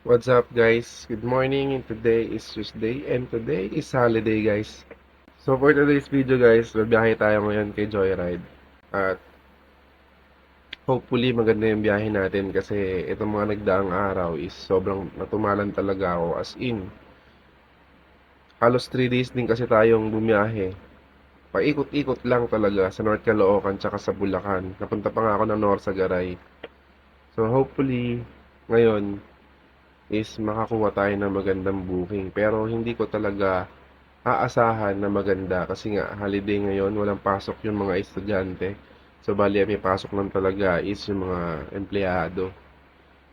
What's up guys? Good morning and today is Tuesday and today is holiday guys. So for today's video guys, babiyahe tayo ngayon kay Joyride. At hopefully maganda yung biyahe natin kasi itong mga nagdaang araw is sobrang natumalan talaga ako as in. Halos 3 days din kasi tayong bumiyahe. Paikot-ikot lang talaga sa North Caloocan tsaka sa Bulacan. Napunta pa nga ako ng Norsagaray. So hopefully ngayon is makakuha tayo ng magandang booking. Pero hindi ko talaga aasahan na maganda kasi nga holiday ngayon, walang pasok yung mga estudyante. So bali may pasok lang talaga is yung mga empleyado.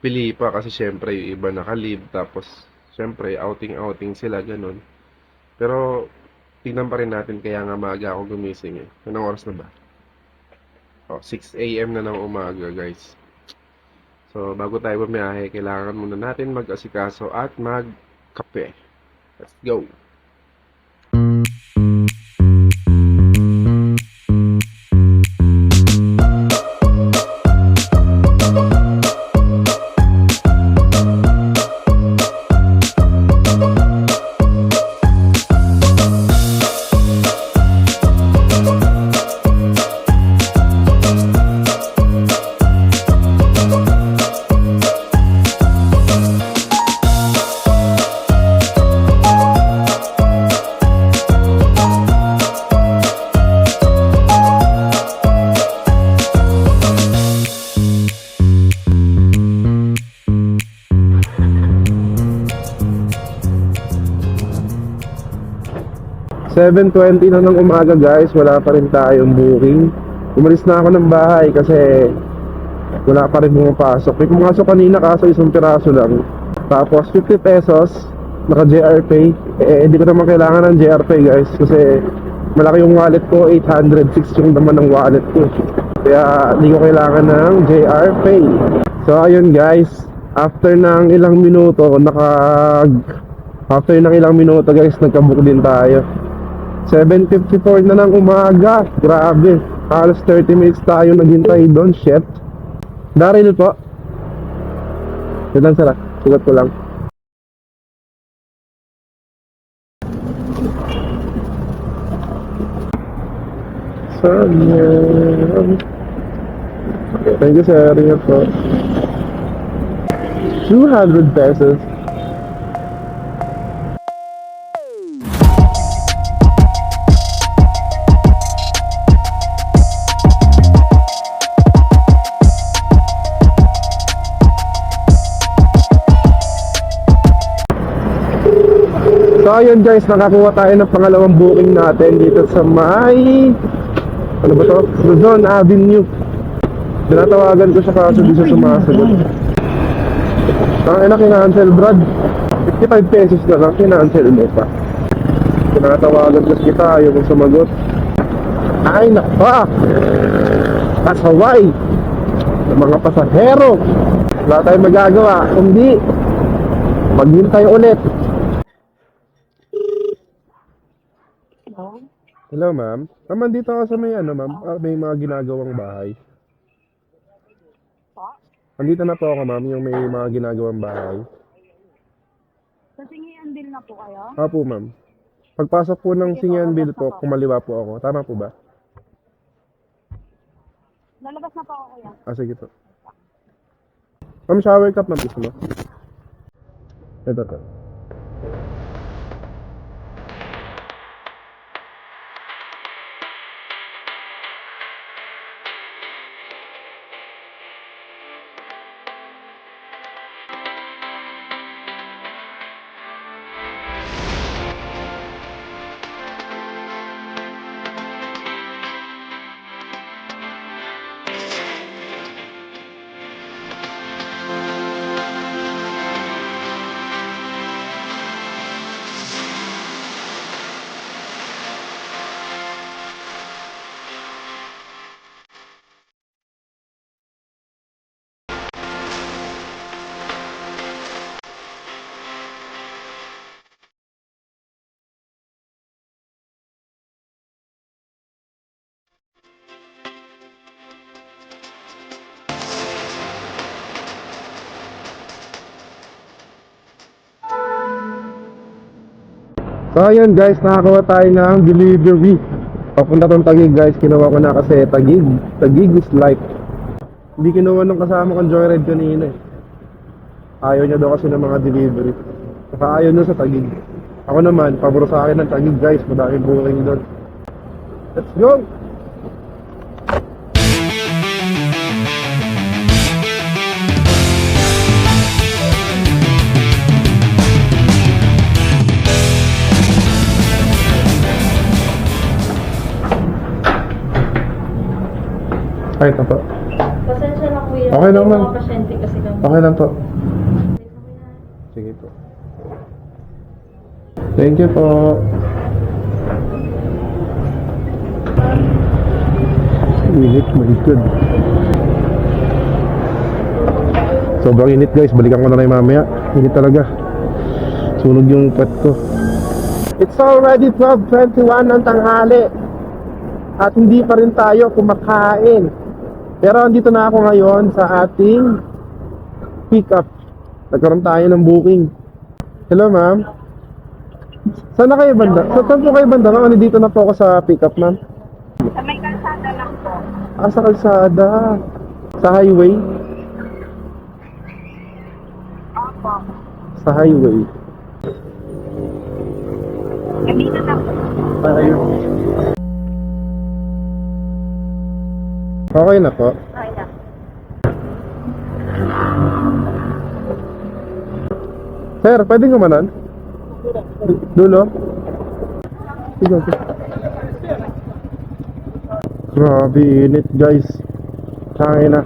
Pili pa kasi syempre yung iba naka-leave tapos syempre outing-outing sila ganun. Pero tingnan pa rin natin kaya nga maaga ako gumising eh. Anong oras na ba? 6 a.m. na ng umaga guys. So bago tayo bumiyahe, kailangan muna natin mag-asikaso at magkape. Let's go! 7:20 na ng umaga guys, wala pa rin tayong booking. Umalis na ako ng bahay kasi wala pa rin pumapasok. May pumasok kanina kaso isang piraso lang. Tapos 50 pesos, naka JR Pay. Hindi ko naman kailangan ng JR Pay guys kasi malaki yung wallet ko, 806 yung naman ng wallet ko. Kaya hindi ko kailangan ng JR Pay. So ayun guys, after ng ilang minuto guys, nagkabook din tayo. 7:54 na ng umaga. Grabe. Halos 30 minutes tayo naghintay doon. Shit. Daryl po. Yun lang sila. Sugat ko lang. Sayang. Okay, thank you sir. Ingat po. 200 pesos. So ayun guys, nakakuha tayo ng pangalawang booking natin dito sa may ano ba to? Luzon Avenue. Tinatawagan ko siya kaso di siya sumasagot. Ang ina kina-cancel Brad. 55 pesos na lang kina-cancel mo pa. Tinatawagan ko kita, ayaw kong sumagot. Ay naka! Kasaway ng mga pasahero. Wala tayong magagawa kundi maghintay ulit. Hello ma'am. Ma'am, dito ako sa may ma'am, may mga ginagawang bahay. Po? Andito na po ako ma'am, yung may mga ginagawang bahay. Sa Singian na po kayo? Opo ma'am. Pagpasok po ng Singianville po, kumaliwa po ako. Tama po ba? Lalabas na po ako kuya. Sige po. Ma'am, shower cup ma'am, gusto mo? Ito to. So ayun guys, nakakuha tayo ng delivery. Papunta tong Taguig guys, kinuha ko na kasi Taguig is life. Hindi kinuha nung kasama kong joyride kanina eh. Ayaw niya daw kasi ng mga delivery. Saka ayaw niya sa Taguig. Ako naman, pabor sa akin ng Taguig guys, madaming booking doon. Let's go! Ay, ito po. Pasensya na kuya. Okay lang, ma'am. Mga pasyente kasi kami. Okay lang po. Sige po. Thank you po. Init, malikod. Sobrang init guys, balikan ko na lang mamaya. Init talaga. Sunog yung pet ko. It's already 12:21 ng tanghali. At hindi pa rin tayo kumakain. Pero andito na ako ngayon sa ating pick-up. Nagkaroon tayo ng booking. Hello ma'am. Saan na kayo banda? Saan po kayo banda ma'am? Dito na po ako sa pick-up ma'am. Sa may kalsada lang po. Ah, sa kalsada. Sa highway. Opo. Sa highway. Nandito na po. Ayun. Okay na po. Ay na. Sir, pwede kumanan? Dulo? Sige, sige. Grabe, init guys. Sangay na.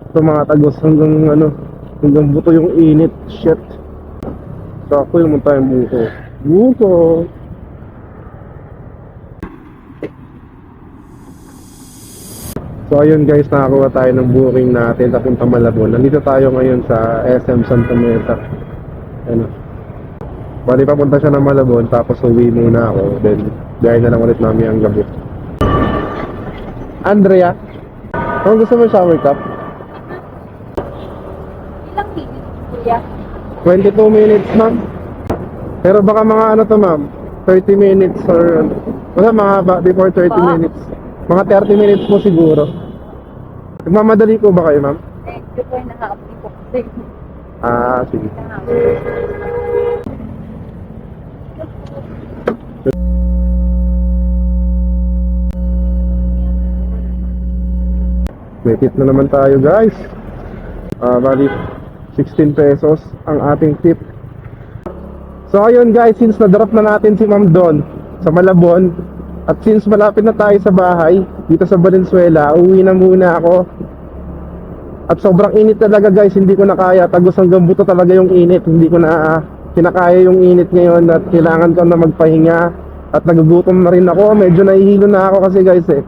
Ito mga tagos hanggang buto yung init. Shit. Sakto naman tayong buto. Buto. So ayun guys, nakakuha tayo ng booking natin papunta Malabon. Nandito tayo ngayon sa SM Santa Mesa. Ano? Bali papunta siya ng Malabon, tapos uwi muna ako. Then gaya na lang ulit namin ang gabi. Andrea, kung gusto mo shower cup? Ilang minutes, kuya? 22 minutes ma'am. Pero baka mga ano to ma'am, 30 minutes or wala before 30 Pa? minutes. Mga 30 minutes po siguro. Nagmamadali ko ba kayo ma'am? Eh, hindi po yung naka-update po kasi. Ah, sige. May tip na naman tayo guys. Bali 16 pesos ang ating tip. So ayun guys, since na-drop na natin si Ma'am Don sa Malabon, at since malapit na tayo sa bahay dito sa Valenzuela, uwi na muna ako. At sobrang init talaga guys, hindi ko na kaya. Tagos hanggang buto talaga yung init. Hindi ko na kinakaya yung init ngayon at kailangan ko na magpahinga. At nagugutom na rin ako. Medyo nahihilo na ako kasi guys eh.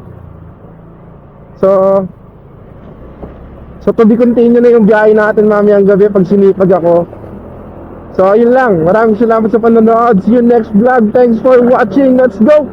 So to be continue na yung biyahe natin mamayang gabi pag sinipag ako. So ayun lang. Maraming salamat sa panonood. See you next vlog. Thanks for watching. Let's go!